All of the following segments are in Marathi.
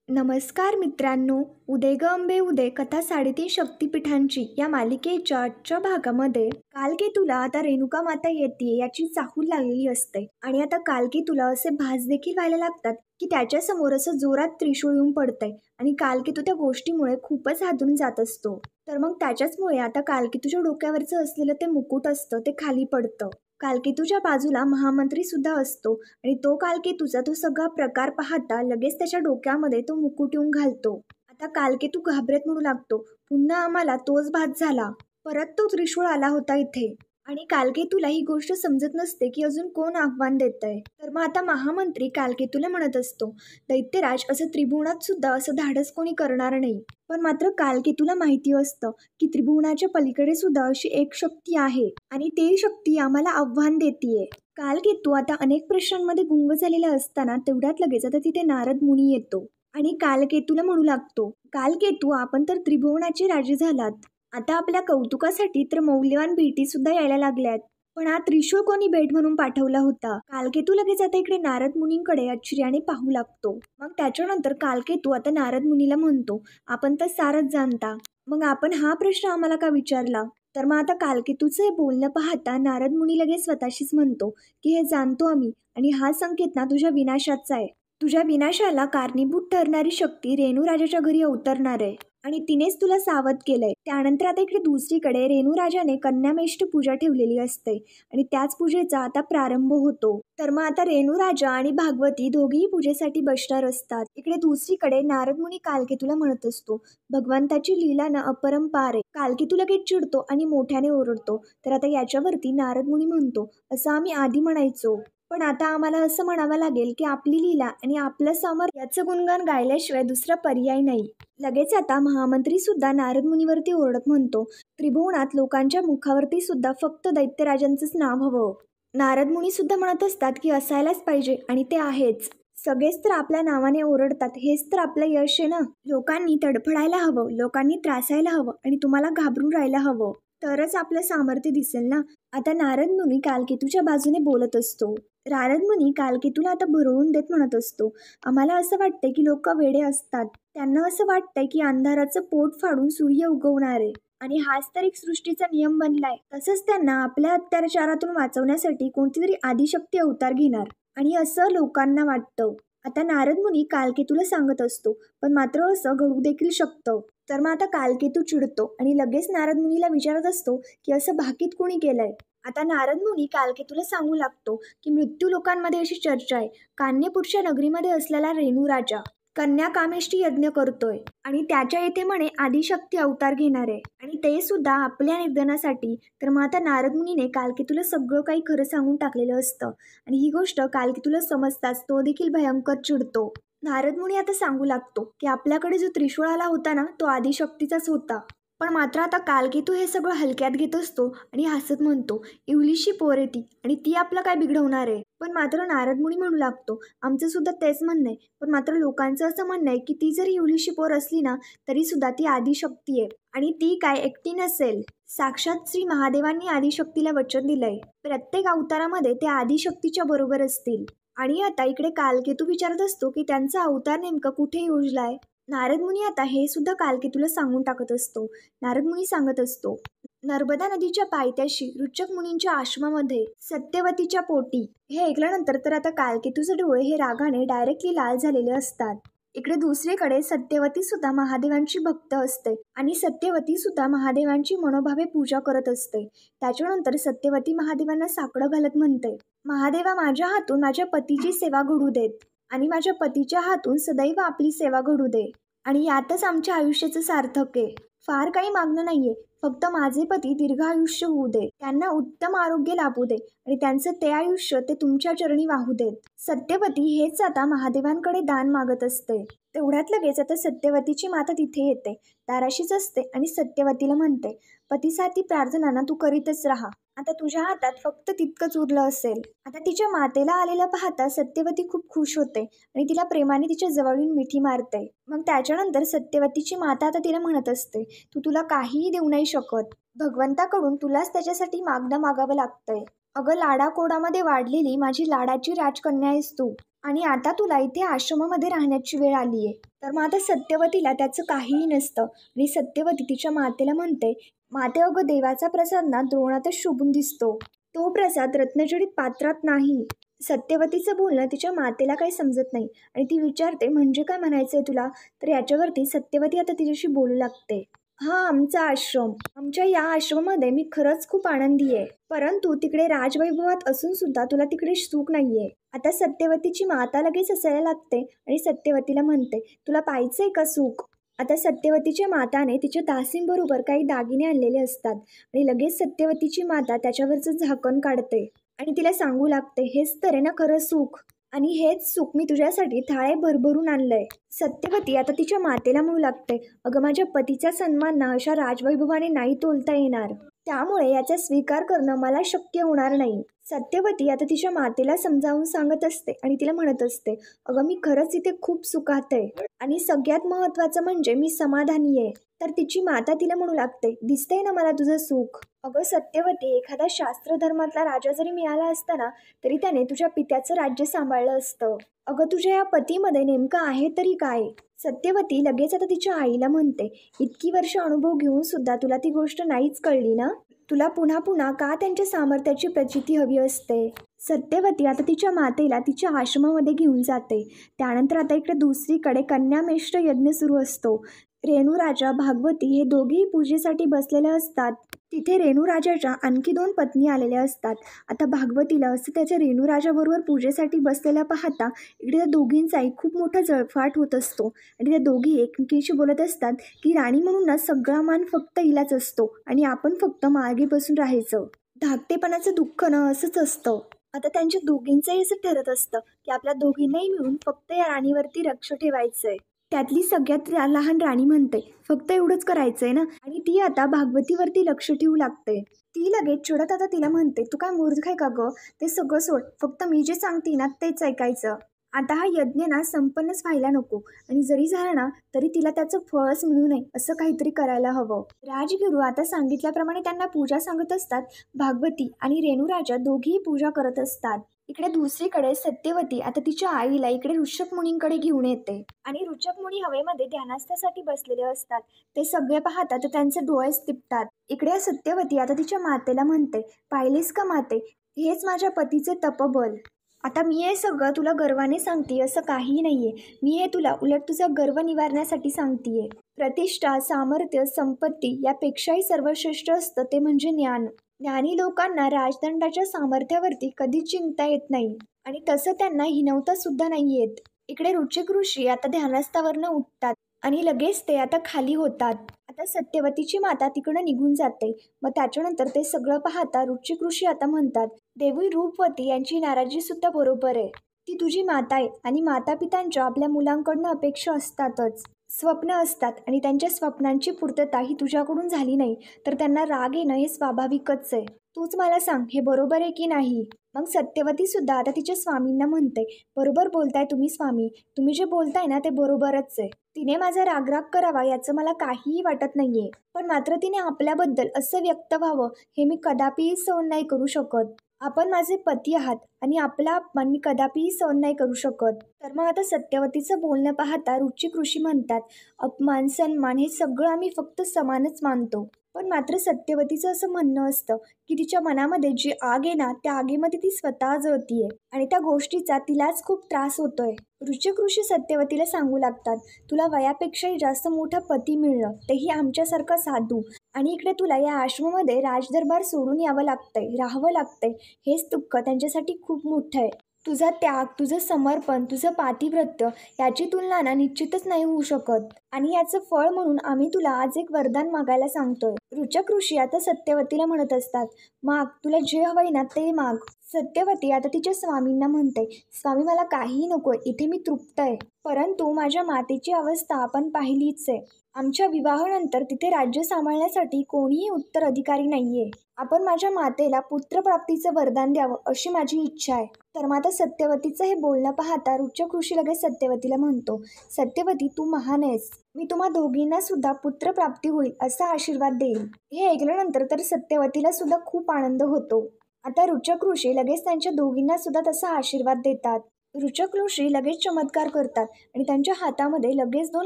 नमस्कार मित्रांनो, उदय ग अंबे उदय कथा 3.5 शक्तिपीठांची या मालिकेच्या आजच्या भागामध्ये कालकेतूला आता रेणुका माता येते याची चाहूल लागलेली असते आणि आता कालकेतूला असे भास देखील व्हायला लागतात की त्याच्या समोर असं जोरात त्रिशूळ येऊन पडतंय आणि कालकेतू त्या गोष्टीमुळे खूपच हादरून जात असतो. तर मग त्याच्याचमुळे आता कालकेतूच्या डोक्यावरचं असलेलं ते मुकुट असतं ते खाली पडतं. कालकेतूच्या बाजूला महामंत्री सुद्धा असतो आणि तो कालकेतूचा तो सगळा प्रकार पाहता लगेच त्याच्या डोक्यामध्ये तो मुकुट येऊन घालतो. आता कालकेतू घाबरत म्हणू लागतो, पुन्हा आम्हाला तोच भास झाला. परत तो त्रिशूळ आला होता इथे. आणि कालकेतूला ही गोष्ट समजत नसते की अजून कोण आव्हान देतंय. तर मग आता महामंत्री कालकेतूला म्हणत असतो, दैत्यराज असं त्रिभुवनात सुद्धा असं धाडस कोणी करणार नाही. पण मात्र कालकेतूला माहिती असतं की त्रिभुवनाच्या पलीकडे सुद्धा अशी एक शक्ती आहे आणि ती शक्ती आम्हाला आव्हान देतीये. कालकेतू आता अनेक प्रश्नांमध्ये गुंग झालेला असताना तेवढ्यात लगेच आता तिथे नारद मुनी येतो आणि कालकेतूला म्हणू लागतो, कालकेतू आपण तर त्रिभुवनाचे राजे झालात. आता आपल्या कौतुकासाठी तर मौल्यवान भेटी सुद्धा यायला लागल्यात. पण हा त्रिशूळ कोणी भेट म्हणून पाठवला होता? कालकेतू लगेच आता इकडे नारद मुनींकडे आश्चर्याने पाहू लागतो. मग त्याच्यानंतर कालकेतू आता नारद मुनीला म्हणतो, आपण तर सारच जाणता, मग आपण हा प्रश्न आम्हाला का विचारला? तर मग आता कालकेतूचं हे बोलणं पाहता नारद मुनी लगेच स्वतःशीच म्हणतो की हे जाणतो आम्ही आणि हा संकेत ना तुझ्या विनाशाचा आहे. तुझ्या विनाशाला कारणीभूत ठरणारी शक्ती रेणूराजाच्या घरी अवतरणार आहे आणि तिनेच तुला सावध केलंय. त्यानंतर आता इकडे दुसरीकडे रेणूराजाने कन्यामेष्ट पूजा ठेवलेली असते आणि त्याच पूजेचा आता प्रारंभ होतो. तर मग आता रेणूराजा आणि भागवती दोघेही पूजेसाठी बसणार असतात. इकडे दुसरीकडे नारद मुनी कालकेतूला म्हणत असतो, भगवंताची लीला ना अपरंपार आहे. कालकेतू लगेच चिडतो आणि मोठ्याने ओरडतो. तर आता याच्यावरती नारद मुनी म्हणतो, असं आम्ही आधी म्हणायचो, पण आता आम्हाला असं म्हणावं लागेल की आपली लीला आणि आपलं सामर्थ्य याचं गुणगान गायल्याशिवाय दुसरा पर्याय नाही. लगेच आता महामंत्री सुद्धा नारद मुनीवरती ओरडत म्हणतो, त्रिभुवनात लोकांच्या मुखावरती सुद्धा फक्त दैत्यराजांचंच नाव हवं. नारद मुनी सुद्धा म्हणत असतात की असायलाच पाहिजे आणि ते आहेच. सगळेच तर आपल्या नावाने ओरडतात, हेच तर आपलं यश आहे ना. लोकांनी तडफडायला हवं, लोकांनी त्रासायला हवं आणि तुम्हाला घाबरून राहायला हवं, तरच आपलं सामर्थ्य दिसेल ना. आता नारद मुनी कालकेतूच्या बाजूने बोलत असतो. नारद मुनी कालकेतूला आता भरवून देत म्हणत असतो, आम्हाला असं वाटतंय की लोक वेडे असतात. त्यांना असं वाटतंय की अंधाराचं पोट फाडून सूर्य उगवणार आहे आणि हाच तर एक सृष्टीचा नियम बनलाय. तसंच त्यांना आपल्या अत्याचारातून वाचवण्यासाठी कोणतीतरी आदिशक्ती अवतार घेणार आणि असं लोकांना वाटतं. आता नारद मुनी कालकेतूला सांगत असतो, पण मात्र असं घडू देखील शकतं. तर मग आता कालकेतू चिडतो आणि लगेच नारद मुनीला विचारत असतो की असं भाकीत कोणी केलंय? आता नारद मुनी कालकेतूला सांगू लागतो की मृत्यू लोकांमध्ये अशी चर्चा आहे, कान्यपूरच्या नगरीमध्ये असलेला रेणूराजा कन्या कामेष्टी यज्ञ करतोय आणि त्याच्या येथे म्हणे आदिशक्ती अवतार घेणार आहे आणि ते सुद्धा आपल्या निधनासाठी. तर मग आता नारद मुनीने कालकेतूला सगळं काही खरं सांगून टाकलेलं असतं आणि ही गोष्ट कालकेतूला समजताच तो देखील भयंकर चिडतो. नारद मुनी आता सांगू लागतो की आपल्याकडे जो त्रिशूळ आला होता ना, तो आदिशक्तीचाच होता. पण मात्र आता कालकेतू हे सगळं हलक्यात घेत असतो आणि हसत म्हणतो, इवलीशी पोर आहे ती आणि ती आपलं काय बिघडवणार आहे. पण मात्र नारद मुनी म्हणू लागतो, आमचं सुद्धा तेच म्हणणं आहे, पण मात्र लोकांचं असं म्हणणं आहे की ती जरी इवलीशी पोर असली ना तरी सुद्धा ती आदिशक्ती आहे आणि ती काय एकटी नसेल. साक्षात श्री महादेवांनी आदिशक्तीला वचन दिलंय, प्रत्येक अवतारामध्ये ते आदिशक्तीच्या बरोबर असतील. आणि आता इकडे कालकेतू विचारत असतो की त्यांचा अवतार नेमका कुठे योजलाय. नारद मुनी आता हे सुद्धा कालकेतूला सांगून टाकत असतो. नारद मुनी सांगत असतो, नर्मदा नदीच्या पायथ्याशी रुचक मुनींच्या आश्रमामध्ये सत्यवतीच्या पोटी. हे ऐकल्यानंतर तर आता कालकेतूचे डोळे हे रागाने डायरेक्टली लाल झालेले असतात. इकडे दुसरीकडे सत्यवती सुद्धा महादेवांची भक्त असते आणि सत्यवती सुद्धा महादेवांची मनोभावे पूजा करत असते. त्याच्यानंतर सत्यवती महादेवांना साकडं घालत म्हणते, महादेवा माझ्या हातून माझ्या पतीची सेवा घडू देत आणि माझ्या पतीच्या हातून सदैव आपली सेवा घडू दे आणि यातच आमच्या आयुष्याचं सार्थक आहे. फार काही मागणं नाहीये, फक्त माझे पती दीर्घ आयुष्य होऊ दे, त्यांना उत्तम आरोग्य लाभू दे आणि त्यांचं ते आयुष्य ते तुमच्या चरणी वाहू देत. सत्यवती हेच आता महादेवांकडे दान मागत असते. तेवढ्यात लगेच आता सत्यवतीची माता तिथे येते, दाराशीच असते आणि सत्यवतीला म्हणते, पतीसाठी प्रार्थना ना तू करीतच राहा, आता तुझ्या हातात फक्त तितकंच उरलं असेल. आता तिच्या मातेला आलेलं पाहता सत्यवती खूप खुश होते आणि तिला प्रेमाने तिच्या जवळून मिठी मारते. मग त्याच्यानंतर सत्यवतीची माता आता तिला म्हणत असते, तुला काहीही देऊ नाही शकत, भगवंताकडून तुलाच त्याच्यासाठी मागणं मागावं लागतंय. अगं लाडाकोडामध्ये वाढलेली माझी लाडाची राजकन्या आहेस तू आणि आता तुला इथे आश्रमामध्ये राहण्याची वेळ आली आहे. तर मग आता सत्यवतीला त्याचं काहीही नसतं आणि सत्यवती तिच्या मातेला म्हणते, माते अगं देवाचा प्रसाद ना द्रोणातच शोभून दिसतो. तो प्रसाद रत्नजडित पात्रात नाही. सत्यवतीचं बोलणं तिच्या मातेला काही समजत नाही आणि ती विचारते, म्हणजे काय म्हणायचंय तुला? तर याच्यावरती सत्यवती आता तिच्याशी बोलू लागते. हा आमचा आश्रम. आमच्या या आश्रमामध्ये मी खरंच खूप आनंदी आहे. परंतु तिकडे राजवैभवात असून सुद्धा तुला तिकडे सुख नाहीये. आता सत्यवतीची माता लगेच हसायला लागते आणि सत्यवतीला म्हणते, तुला पाहिजेय का सुख? आता सत्यवतीच्या माताने तिच्या दासींबरोबर काही दागिने आणलेले असतात आणि लगेच सत्यवतीची माता त्याच्यावरचं झाकण काढते आणि तिला सांगू लागते, हेच तर आहे ना खरं सुख आणि हेच सुख मी तुझ्यासाठी थाळे भरभरून आणलंय. सत्यवती आता तिच्या मातेला म्हणू लागते, अगं माझ्या पतीचा सन्मान ना अशा राजवैभवाने नाही तोलता येणार. त्यामुळे याचा स्वीकार करणं मला शक्य होणार नाही. सत्यवती आता तिच्या मातेला समजावून सांगत असते आणि तिला म्हणत असते, अगं मी खरंच इथे खूप सुखात आहे आणि सगळ्यात महत्वाचं म्हणजे मी समाधानी आहे. तर तिची माता तिला म्हणू लागते, दिसतंय ना मला तुझं सुख. अगं सत्यवती, एखादा शास्त्र धर्मातला राजा जरी मिळाला असता ना तरी त्याने तुझ्या पित्याचं राज्य सांभाळलं असतं. अगं तुझ्या या पतीमध्ये नेमकं आहे तरी काय? सत्यवती लगेच आता तिच्या आईला म्हणते, इतकी वर्ष अनुभव घेऊन सुद्धा तुला ती गोष्ट नाहीच कळली ना? तुला पुन्हा पुन्हा का त्यांच्या सामर्थ्याची प्रचिती हवी असते? सत्यवती आता तिच्या मातेला तिच्या आश्रमामध्ये घेऊन जाते. त्यानंतर आता इकडे दुसरीकडे कन्यामेष्ट यज्ञ सुरू असतो. रेणुराजा, भागवती हे दोघेही पूजेसाठी बसलेले असतात. तिथे रेणुराजाच्या आणखी 2 पत्नी आलेल्या असतात. आता भागवतीला असं त्याच्या रेणुराजाबरोबर पूजेसाठी बसलेला पाहता इकडे त्या दोघींचाही खूप मोठा जळफाट होत असतो आणि त्या दोघी एकमेकींशी बोलत असतात की राणी म्हणून ना सगळा मान फक्त हिलाच असतो आणि आपण फक्त मागे बसून राहायचं. धाकटेपणाचं दुःख ना असंच असतं. आता त्यांच्या दोघींचंही असं ठरत असतं की आपल्या दोघींनाही मिळून फक्त या राणीवरती लक्ष ठेवायचंय. त्यातली सगळ्यात लहान राणी म्हणते, फक्त एवढंच करायचंय ना? आणि ती आता भागवतीवरती लक्ष ठेवू लागते. ती लगेच चिडत आता तिला म्हणते, तू काय मूर्ख आहे का गं? ते सगळं सोड, फक्त मी जे सांगते ना तेच ऐकायचं. आता हा यज्ञ ना संपन्नच व्हायला नको आणि जरी झाला ना तरी तिला त्याचं फळच मिळू नये असं काहीतरी करायला हवं. राजगुरू आता सांगितल्याप्रमाणे त्यांना पूजा सांगत असतात. भागवती आणि रेणुराजा दोघीही पूजा करत असतात. इकडे दुसरीकडे सत्यवती आता तिच्या आईला इकडे ऋषभ मुनींकडे घेऊन येते आणि ऋषभ मुनी हवेमध्ये ध्यानास्थासाठी बसलेले असतात. ते सगळे पाहतात तर त्यांचे डोळे तिपतात. इकडे सत्यवती आता तिच्या मातेला म्हणते, पाहिलीस का माते, हेच माझ्या पतीचे तपबल. आता मी हे सगळं तुला गर्वाने सांगते असं काहीही नाहीये. मी हे तुला उलट तुझा गर्व निवारण्यासाठी सांगतेय. प्रतिष्ठा, सामर्थ्य, संपत्ती यापेक्षाही सर्वश्रेष्ठ असतं ते म्हणजे ज्ञान. ज्ञानी लोकांना राजदंडाच्या सामर्थ्यावरती कधीच चिंता येत नाही आणि तसं त्यांना हिणवता सुद्धा नाही येत. इकडे रुचिक ऋषी आता ध्यानस्थावरनं उठतात आणि लगेच ते आता खाली होतात. आता सत्यवतीची माता तिकडं निघून जाते. मग त्याच्यानंतर ते सगळं पाहता रुचिक ऋषी आता म्हणतात, देवी रूपवती यांची नाराजी सुद्धा बरोबर आहे. ती तुझी माता आहे आणि माता पितांच्या आपल्या मुलांकडनं अपेक्षा असतातच, स्वप्न असतात आणि त्यांच्या स्वप्नांची पूर्तता ही तुझ्याकडून झाली नाही तर त्यांना राग येणं हे स्वाभाविकच आहे. तूच मला सांग, हे बरोबर आहे की नाही? मग सत्यवती सुद्धा आता तिच्या स्वामींना म्हणते, बरोबर बोलताय तुम्ही स्वामी, तुम्ही जे बोलताय ना ते बरोबरच आहे. तिने माझा रागराग करावा याचं मला काहीही वाटत नाहीये, पण मात्र तिने आपल्याबद्दल असं व्यक्त व्हावं हे मी कदापिही सहन नाही करू शकत. आपण माझे पती आहात आणि आपला अपमान मी कदापिही सहन नाही करू शकत. तर मग आता सत्यवतीचं बोलणं पाहता रुचिक ऋषी म्हणतात, अपमान सन्मान हे सगळं आम्ही फक्त समानच मानतो. पण मात्र सत्यवतीचं असं म्हणणं असतं की तिच्या मनामध्ये जी आग आहे ना त्या आगीमध्ये ती स्वतः जळतीये आणि त्या गोष्टीचा तिलाच खूप त्रास होतोय. रुचिक ऋषी सत्यवतीला सांगू लागतात, तुला वयापेक्षाही जास्त मोठा पती मिळणं, तेही आमच्यासारखा साधू, आणि इकडे तुला या आश्रमामध्ये राजदरबार सोडून यावं लागतंय, राहावं लागतंय, हेच दुःख त्यांच्यासाठी खूप मोठं आहे. तुझा त्याग, तुझं समर्पण, तुझं पातिव्रत्य याची तुलना ना निश्चितच नाही होऊ शकत आणि याचं फळ म्हणून आम्ही तुला आज एक वरदान मागायला सांगतोय. रुचक ऋषी आता सत्यवतीला म्हणत असतात, माग, तुला जे हवंय ना ते माग. सत्यवती आता तिच्या स्वामींना म्हणते, स्वामी मला काहीही नकोय, इथे मी तृप्त आहे. परंतु माझ्या मातेची अवस्था आपण पाहिलीच आहे. आमच्या विवाहानंतर तिथे राज्य सांभाळण्यासाठी कोणीही उत्तराधिकारी नाहीये. आपण माझ्या मातेला पुत्रप्राप्तीचं वरदान द्यावं अशी माझी इच्छा आहे. तर मग आता सत्यवतीचं हे बोलणं पाहता रुचक ऋषी लगेच सत्यवतीला म्हणतो, सत्यवती तू महान आहेस, मी तुम्हा दोघींना सुद्धा पुत्रप्राप्ती होईल असा आशीर्वाद देईल. हे ऐकल्यानंतर तर सत्यवतीला सुद्धा खूप आनंद होतो. आता रुचक ऋषी लगेच त्यांच्या दोघींना सुद्धा तसा आशीर्वाद देतात. रुचक ऋषी लगेच चमत्कार करतात आणि त्यांच्या हातामध्ये लगेच 2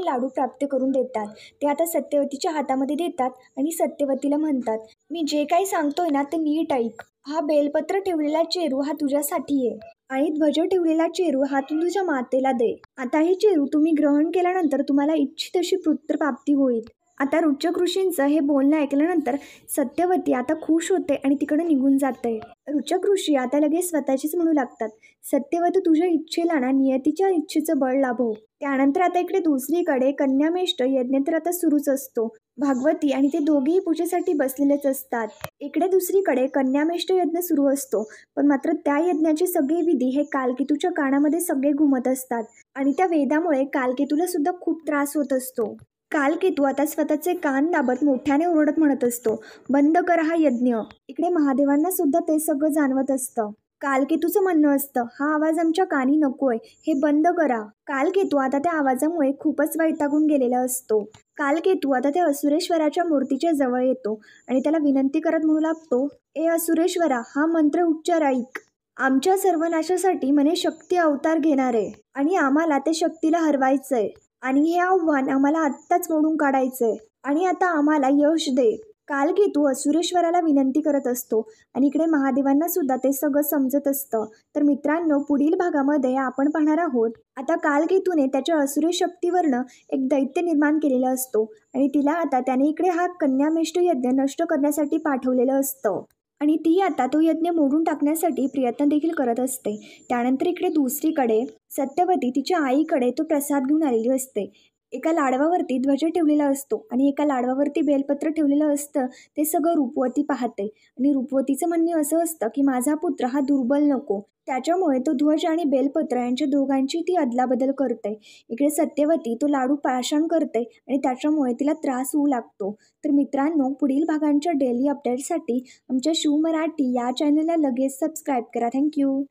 लाडू प्राप्त करून देतात. ते आता सत्यवतीच्या हातामध्ये देतात आणि सत्यवतीला म्हणतात, "मी जे काही सांगतोय ना ते नीट ऐक. हा बेलपत्र ठेवलेला चेरू हा तुझ्यासाठी आहे आणि ध्वज ठेवलेला चेरू हा तू तुझ्या मातेला दे. आता हे चेरू तुम्ही ग्रहण केल्यानंतर तुम्हाला इच्छित अशी पुत्रप्राप्ती होईल." आता रुचक ऋषींचं हे बोलणं ऐकल्यानंतर सत्यवती आता खुश होते आणि तिकडे निघून जाते. रुचक ऋषी आता लगेच स्वतःचीच म्हणू लागतात, "सत्यवती, तुझ्या इच्छेला ना नियतीच्या इच्छेचं बळ लाभो." त्यानंतर आता इकडे दुसरीकडे कन्यामेष्ट यज्ञ तर आता सुरूच असतो. भागवती आणि ते दोघेही पूजेसाठी बसलेलेच असतात. इकडे दुसरीकडे कन्यामेष्ट यज्ञ सुरू असतो. पण मात्र त्या यज्ञाचे सगळे विधी हे कालकेतूच्या कानामध्ये सगळे घुमत असतात आणि त्या वेदामुळे कालकेतूला सुद्धा खूप त्रास होत असतो. कालकेतू आता स्वतःचे कान दाबत मोठ्याने ओरडत म्हणत असतो, "बंद करा हा यज्ञ." इकडे महादेवांना सुद्धा ते सगळं जाणवत असतं. कालकेतूचं म्हणणं असतं, "हा आवाज आमच्या कानी नकोय, हे बंद करा." कालकेतू आता त्या आवाजामुळे खूपच वैतागून गेलेला असतो. कालकेतू आता त्या असुरेश्वराच्या मूर्तीच्या जवळ येतो आणि त्याला विनंती करत म्हणू लागतो, "ए असुरेश्वरा, हा मंत्र उच्चार ऐक. आमच्या सर्वनाशासाठी म्हणे शक्ती अवतार घेणार आहे आणि आम्हाला ते शक्तीला हरवायचंय आणि हे आव्हान आम्हाला आत्ताच मोडून काढायचंय आणि आता आम्हाला यश दे." कालकेतू असुरेश्वराला विनंती करत असतो आणि इकडे महादेवांना सुद्धा ते सगळं समजत असतं. तर मित्रांनो, पुढील भागामध्ये आपण पाहणार आहोत, आता कालकेतूने त्याच्या असुरी शक्तीवरनं एक दैत्य निर्माण केलेला असतो आणि तिला आता त्याने इकडे हा कन्यामेष्ट यज्ञ नष्ट करण्यासाठी पाठवलेलं असतं आणि ती आता तो यज्ञ मोडून टाकण्यासाठी प्रयत्न देखील करत असते. त्यानंतर इकडे दुसरीकडे सत्यवती तिच्या आईकडे तो प्रसाद घेऊन आलेली असते. एका लाडवावरती ध्वज ठेवलेला असतो आणि एका लाडवावरती बेलपत्र ठेवलेलं असतं. ते सगळं रूपवती पाहते आणि रूपवतीचं म्हणणं असं असतं की माझा पुत्र हा दुर्बल नको. त्याच्यामुळे तो ध्वज आणि बेलपत्र यांच्या दोघांची ती अदलाबदल करते. इकडे सत्यवती तो लाडू पाषाण करते आणि त्याच्यामुळे तिला त्रास होऊ लागतो. तर मित्रांनो, पुढील भागांच्या डेली अपडेटसाठी आमच्या शिव मराठी या चॅनलला लगेच सबस्क्राईब करा. थँक्यू.